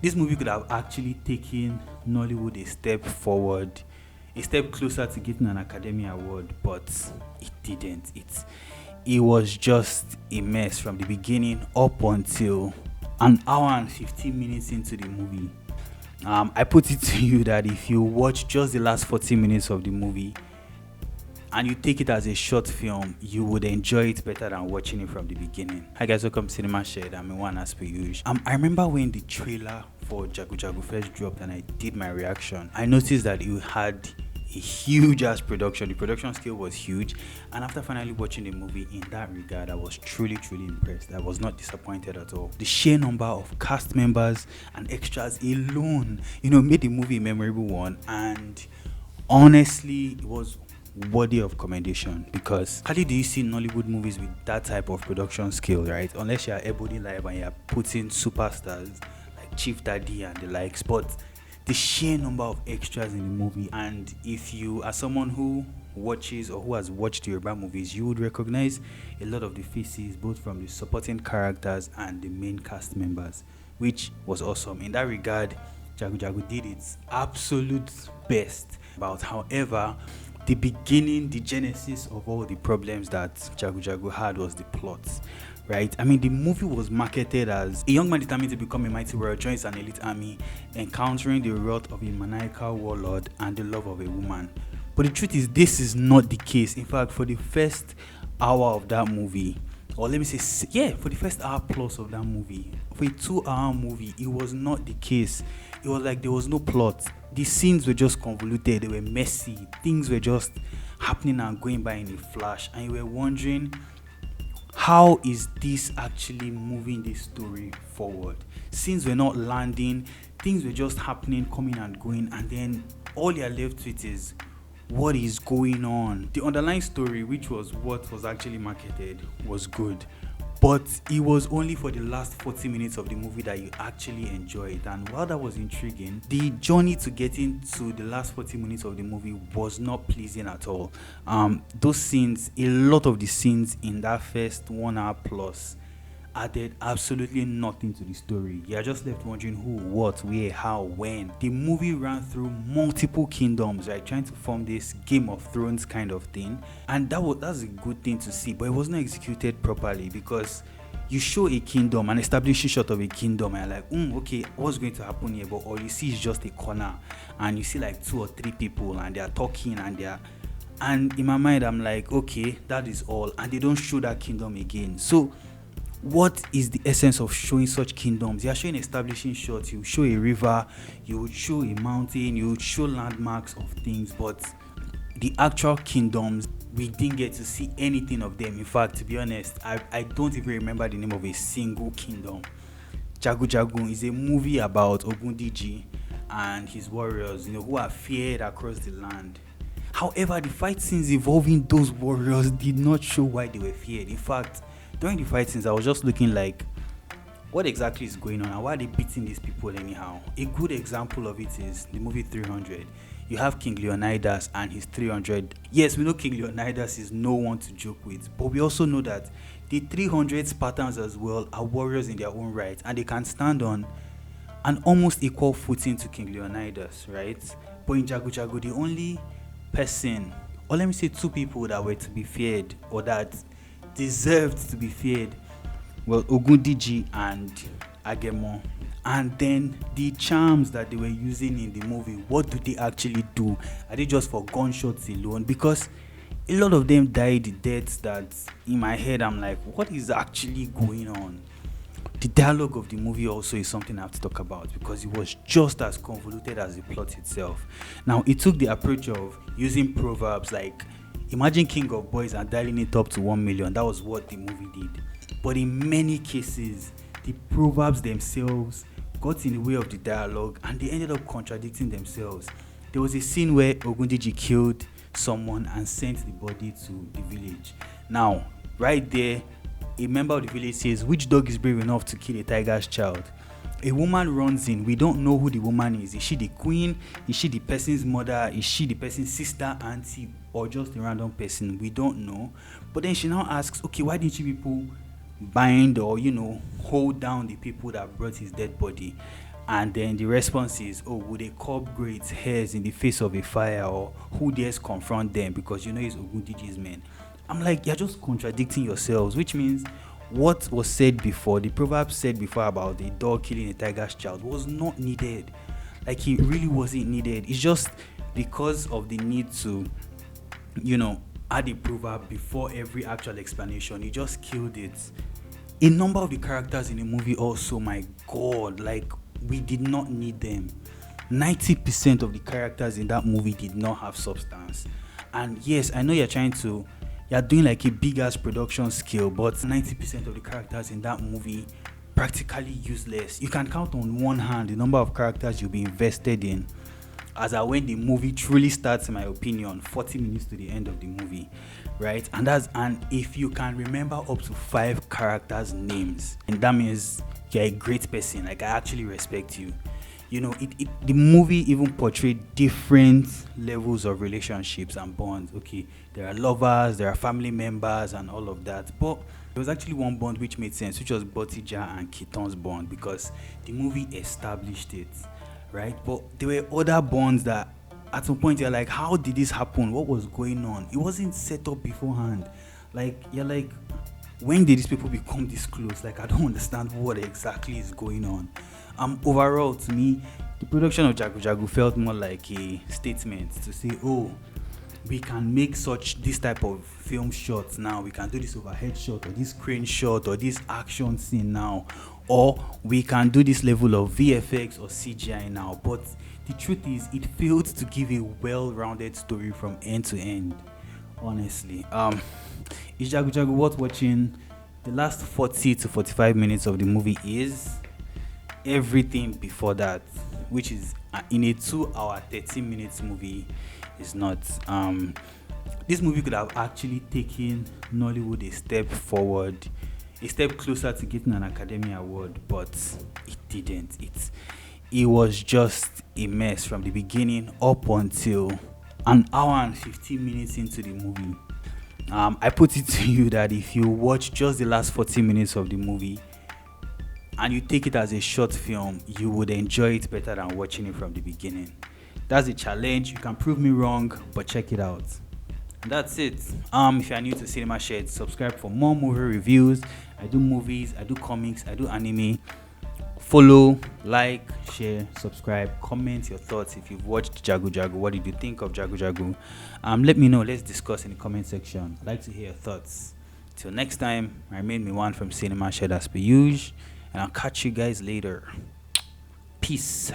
This movie could have actually taken Nollywood a step forward, a step closer to getting an Academy Award, but it didn't. It was just a mess from the beginning up until an hour and 15 minutes into the movie. I put it to you that if you watch just the last 40 minutes of the movie and you take it as a short film, you would enjoy it better than watching it from the beginning. Hi guys, welcome to Cinemashed. I'm Miwan as per usual. I remember when the trailer for Jagun Jagun first dropped and I did my reaction, I noticed that it had a huge ass production. The production scale was huge, and after finally watching the movie in that regard, I was truly impressed. I was not disappointed at all. The sheer number of cast members and extras alone, made the movie a memorable one, and honestly it was worthy of commendation, because hardly do you see Nollywood movies with that type of production scale, right? Unless you're Ebony Live and you're putting superstars like Chief Daddy and the likes, but the sheer number of extras in the movie, and if you are someone who watches or who has watched Yoruba movies, you would recognize a lot of the faces both from the supporting characters and the main cast members, which was awesome. In that regard, Jagun Jagun did its absolute best. However, the beginning, the genesis of all the problems that Jagun Jagun had was the plot. Right? I mean, the movie was marketed as a young man determined to become a mighty warrior joins an elite army, encountering the wrath of a maniacal warlord and the love of a woman. But the truth is, this is not the case. In fact, for the first hour of that movie, or let me say, for the first hour plus of that movie, for a 2-hour movie, it was not the case. It was like there was no plot. The scenes were just convoluted, they were messy, things were just happening and going by in a flash, and you were wondering, how is this actually moving this story forward? Scenes were not landing, things were just happening, coming and going, and then all you're left with is, what is going on? The underlying story, which was what was actually marketed, was good, but it was only for the last 40 minutes of the movie that you actually enjoy it. And while that was intriguing, the journey to getting to the last 40 minutes of the movie was not pleasing at all. Those scenes, a lot of the scenes in that first 1 hour plus, added absolutely nothing to the story. You're just left wondering who, what, where, how, when. The movie ran through multiple kingdoms, right, trying to form this Game of Thrones kind of thing, and that's a good thing to see, but it was not executed properly, because you show a kingdom, an establishing shot of a kingdom, and you're like, okay, what's going to happen here? But all you see is just a corner, and you see like 2 or 3 people, and they're talking, and in my mind I'm like, okay, that is all, and they don't show that kingdom again. So what is the essence of showing such kingdoms? You are showing establishing shots, you show a river, you would show a mountain, you would show landmarks of things, but the actual kingdoms, we didn't get to see anything of them. In fact, to be honest, I don't even remember the name of a single kingdom. Jagun Jagun is a movie about Ogundiji and his warriors, who are feared across the land. However, the fight scenes involving those warriors did not show why they were feared. In fact, during the fight scenes, I was just looking like, what exactly is going on and why are they beating these people anyhow? A good example of it is the movie 300. You have King Leonidas and his 300. Yes, we know King Leonidas is no one to joke with, but we also know that the 300 Spartans as well are warriors in their own right, and they can stand on an almost equal footing to King Leonidas, right? But in Jagun Jagun, the only person, or let me say 2 people that were to be feared, or that deserved to be feared, well, Ogundiji and Agemo. And then the charms that they were using in the movie, what do they actually do? Are they just for gunshots alone? Because a lot of them died deaths that in my head I'm like, what is actually going on? The dialogue of the movie also is something I have to talk about, because it was just as convoluted as the plot itself. Now, it took the approach of using proverbs like, imagine King of Boys and dialing it up to 1 million. That was what the movie did. But in many cases, the proverbs themselves got in the way of the dialogue, and they ended up contradicting themselves. There was a scene where Ogundiji killed someone and sent the body to the village. Now, right there, a member of the village says, which dog is brave enough to kill a tiger's child? A woman runs in. We don't know who the woman is. Is she the queen? Is she the person's mother? Is she the person's sister, auntie, or just a random person? We don't know. But then she now asks, okay, why didn't you people bind or hold down the people that brought his dead body? And then the response is, oh, would a cub grow its hairs in the face of a fire, or who dares confront them because you know it's Ogundiji's men? I'm like, you're just contradicting yourselves, which means what was said before, the proverb said before about the dog killing a tiger's child, was not needed. Like, it really wasn't needed. It's just because of the need to, add a proverb before every actual explanation, he just killed it. A number of the characters in the movie also, my God, like, we did not need them. 90% of the characters in that movie did not have substance. And yes, I know you're doing like a big ass production scale, but 90% of the characters in that movie practically useless. You can count on one hand the number of characters you'll be invested in, as at when the movie truly starts, in my opinion, 40 minutes to the end of the movie, right? And if you can remember up to 5 characters' names, and that means you're a great person. Like, I actually respect you. The movie even portrayed different levels of relationships and bonds. Okay, there are lovers, there are family members, and all of that. But there was actually one bond which made sense, which was Botija and Kiton's bond, because the movie established it, right? But there were other bonds that at some point you're like, how did this happen? What was going on? It wasn't set up beforehand. Like, you're like, when did these people become this close? Like, I don't understand what exactly is going on. Overall, to me, the production of Jagun Jagun felt more like a statement to say, oh, we can make this type of film shots now. We can do this overhead shot, or this crane shot, or this action scene now, or we can do this level of VFX or CGI now. But the truth is, it failed to give a well-rounded story from end to end. Honestly, is Jagun Jagun worth watching? The last 40 to 45 minutes of the movie is. Everything before that, which is in a 2-hour 13 minutes movie, is not. This movie could have actually taken Nollywood a step forward, a step closer to getting an Academy Award, but it didn't. It was just a mess from the beginning up until an hour and 15 minutes into the movie. I put it to you that if you watch just the last 40 minutes of the movie and you take it as a short film, you would enjoy it better than watching it from the beginning. That's a challenge. You can prove me wrong, but check it out. And that's it. If you are new to Cinemashed, subscribe for more movie reviews. I do movies, I do comics, I do anime. Follow, like, share, subscribe, comment your thoughts. If you've watched Jagun Jagun, what did you think of Jagun Jagun? Let me know. Let's discuss in the comment section. I'd like to hear your thoughts. Till next time, I remain Miwan from Cinemashed as per usual, and I'll catch you guys later. Peace.